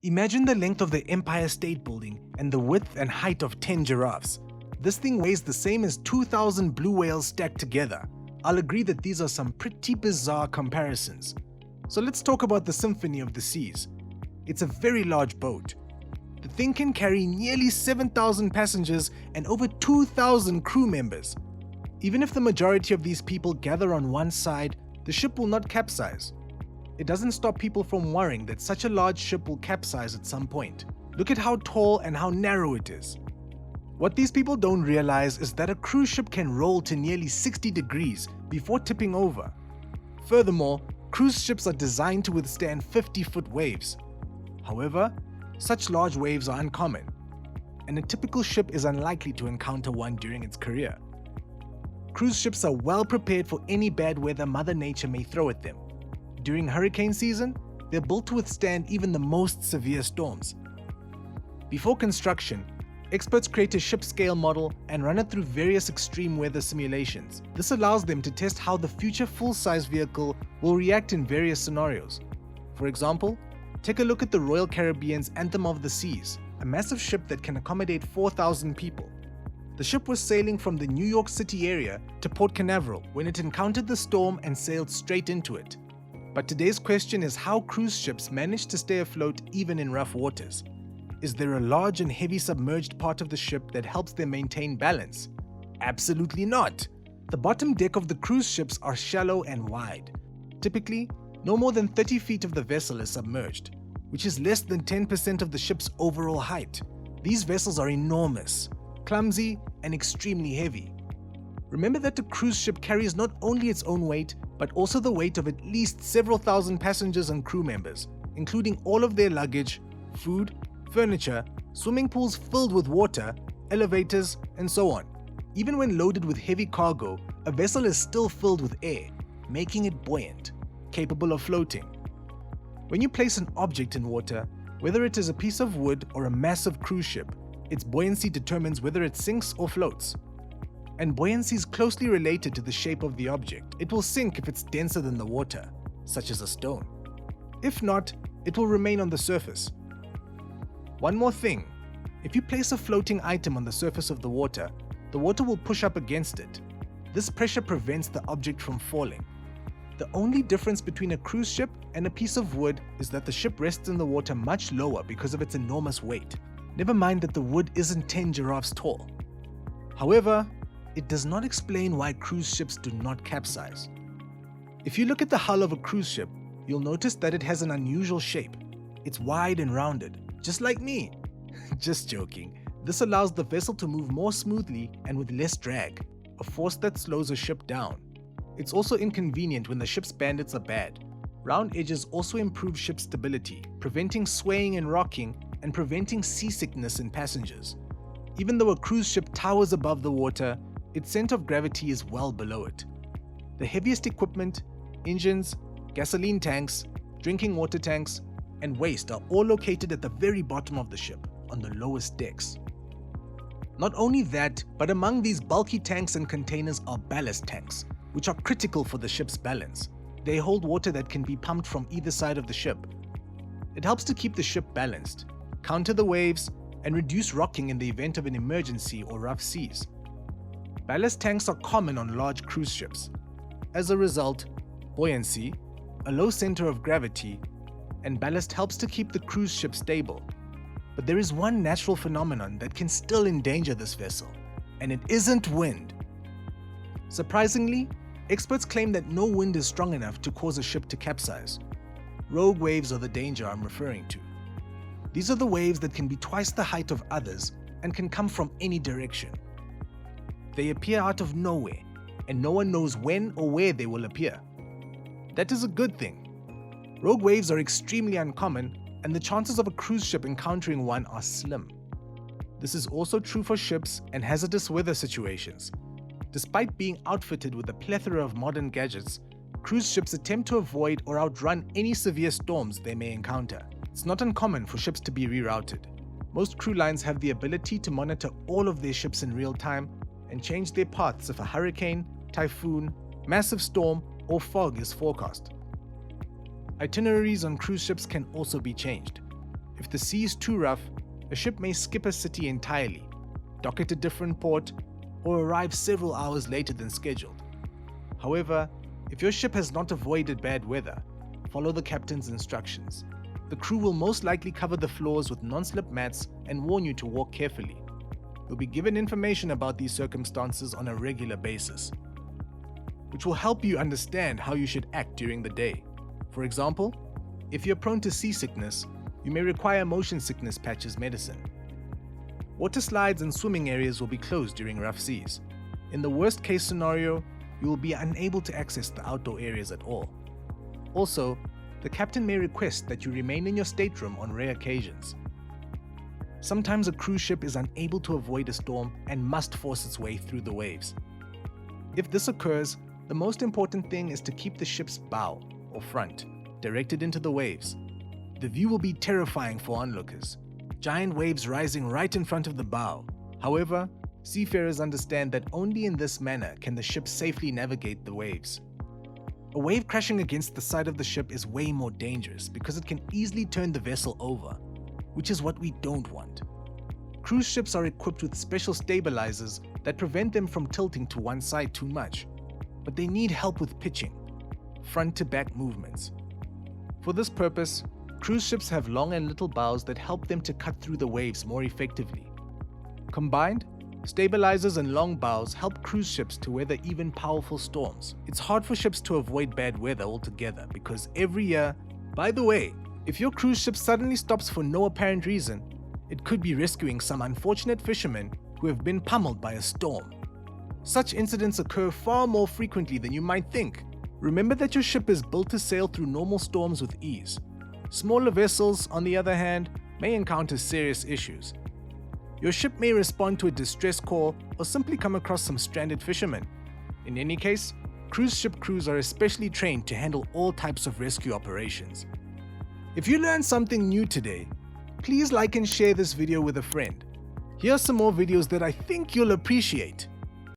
Imagine the length of the Empire State Building and the width and height of 10 giraffes. This thing weighs the same as 2,000 blue whales stacked together. I'll agree that these are some pretty bizarre comparisons. So let's talk about the Symphony of the Seas. It's a very large boat. The thing can carry nearly 7,000 passengers and over 2,000 crew members. Even if the majority of these people gather on one side, the ship will not capsize. It doesn't stop people from worrying that such a large ship will capsize at some point. Look at how tall and how narrow it is. What these people don't realize is that a cruise ship can roll to nearly 60 degrees before tipping over. Furthermore, cruise ships are designed to withstand 50-foot waves. However, such large waves are uncommon, and a typical ship is unlikely to encounter one during its career. Cruise ships are well prepared for any bad weather Mother Nature may throw at them. During hurricane season, they're built to withstand even the most severe storms. Before construction, experts create a ship-scale model and run it through various extreme weather simulations. This allows them to test how the future full-size vehicle will react in various scenarios. For example, take a look at the Royal Caribbean's Anthem of the Seas, a massive ship that can accommodate 4,000 people. The ship was sailing from the New York City area to Port Canaveral when it encountered the storm and sailed straight into it. But today's question is how cruise ships manage to stay afloat even in rough waters. Is there a large and heavy submerged part of the ship that helps them maintain balance? Absolutely not! The bottom deck of the cruise ships are shallow and wide. Typically, no more than 30 feet of the vessel is submerged, which is less than 10% of the ship's overall height. These vessels are enormous, clumsy, and extremely heavy. Remember that a cruise ship carries not only its own weight, but also the weight of at least several thousand passengers and crew members, including all of their luggage, food, furniture, swimming pools filled with water, elevators, and so on. Even when loaded with heavy cargo, a vessel is still filled with air, making it buoyant, capable of floating. When you place an object in water, whether it is a piece of wood or a massive cruise ship, its buoyancy determines whether it sinks or floats. And buoyancy is closely related to the shape of the object. It will sink if it's denser than the water, such as a stone. If not, it will remain on the surface. One more thing, if you place a floating item on the surface of the water will push up against it. This pressure prevents the object from falling. The only difference between a cruise ship and a piece of wood is that the ship rests in the water much lower because of its enormous weight. Never mind that the wood isn't 10 giraffes tall. However, it does not explain why cruise ships do not capsize. If you look at the hull of a cruise ship, you'll notice that it has an unusual shape. It's wide and rounded, just like me. Just joking. This allows the vessel to move more smoothly and with less drag, a force that slows a ship down. It's also inconvenient when the ship's bandits are bad. Round edges also improve ship stability, preventing swaying and rocking, and preventing seasickness in passengers. Even though a cruise ship towers above the water, its center of gravity is well below it. The heaviest equipment, engines, gasoline tanks, drinking water tanks, and waste are all located at the very bottom of the ship, on the lowest decks. Not only that, but among these bulky tanks and containers are ballast tanks, which are critical for the ship's balance. They hold water that can be pumped from either side of the ship. It helps to keep the ship balanced, counter the waves, and reduce rocking in the event of an emergency or rough seas. Ballast tanks are common on large cruise ships. As a result, buoyancy, a low center of gravity, and ballast helps to keep the cruise ship stable. But there is one natural phenomenon that can still endanger this vessel, and it isn't wind. Surprisingly, experts claim that no wind is strong enough to cause a ship to capsize. Rogue waves are the danger I'm referring to. These are the waves that can be twice the height of others and can come from any direction. They appear out of nowhere, and no one knows when or where they will appear. That is a good thing. Rogue waves are extremely uncommon, and the chances of a cruise ship encountering one are slim. This is also true for ships and hazardous weather situations. Despite being outfitted with a plethora of modern gadgets, cruise ships attempt to avoid or outrun any severe storms they may encounter. It's not uncommon for ships to be rerouted. Most crew lines have the ability to monitor all of their ships in real time and change their paths if a hurricane, typhoon, massive storm, or fog is forecast. Itineraries on cruise ships can also be changed. If the sea is too rough, a ship may skip a city entirely, dock at a different port, or arrive several hours later than scheduled. However, if your ship has not avoided bad weather, follow the captain's instructions. The crew will most likely cover the floors with non-slip mats and warn you to walk carefully. You'll be given information about these circumstances on a regular basis, which will help you understand how you should act during the day. For example, if you're prone to seasickness, you may require motion sickness patches medicine. Water slides and swimming areas will be closed during rough seas. In the worst case scenario, you will be unable to access the outdoor areas at all. Also, the captain may request that you remain in your stateroom on rare occasions. Sometimes a cruise ship is unable to avoid a storm and must force its way through the waves. If this occurs, the most important thing is to keep the ship's bow, or front, directed into the waves. The view will be terrifying for onlookers. Giant waves rising right in front of the bow. However, seafarers understand that only in this manner can the ship safely navigate the waves. A wave crashing against the side of the ship is way more dangerous because it can easily turn the vessel over, which is what we don't want. Cruise ships are equipped with special stabilizers that prevent them from tilting to one side too much, but they need help with pitching, front-to-back movements. For this purpose, cruise ships have long and little bows that help them to cut through the waves more effectively. Combined, stabilizers and long bows help cruise ships to weather even powerful storms. It's hard for ships to avoid bad weather altogether because every year, by the way, if your cruise ship suddenly stops for no apparent reason, it could be rescuing some unfortunate fishermen who have been pummeled by a storm. Such incidents occur far more frequently than you might think. Remember that your ship is built to sail through normal storms with ease. Smaller vessels, on the other hand, may encounter serious issues. Your ship may respond to a distress call or simply come across some stranded fishermen. In any case, cruise ship crews are especially trained to handle all types of rescue operations. If you learned something new today, please like and share this video with a friend. Here are some more videos that I think you'll appreciate.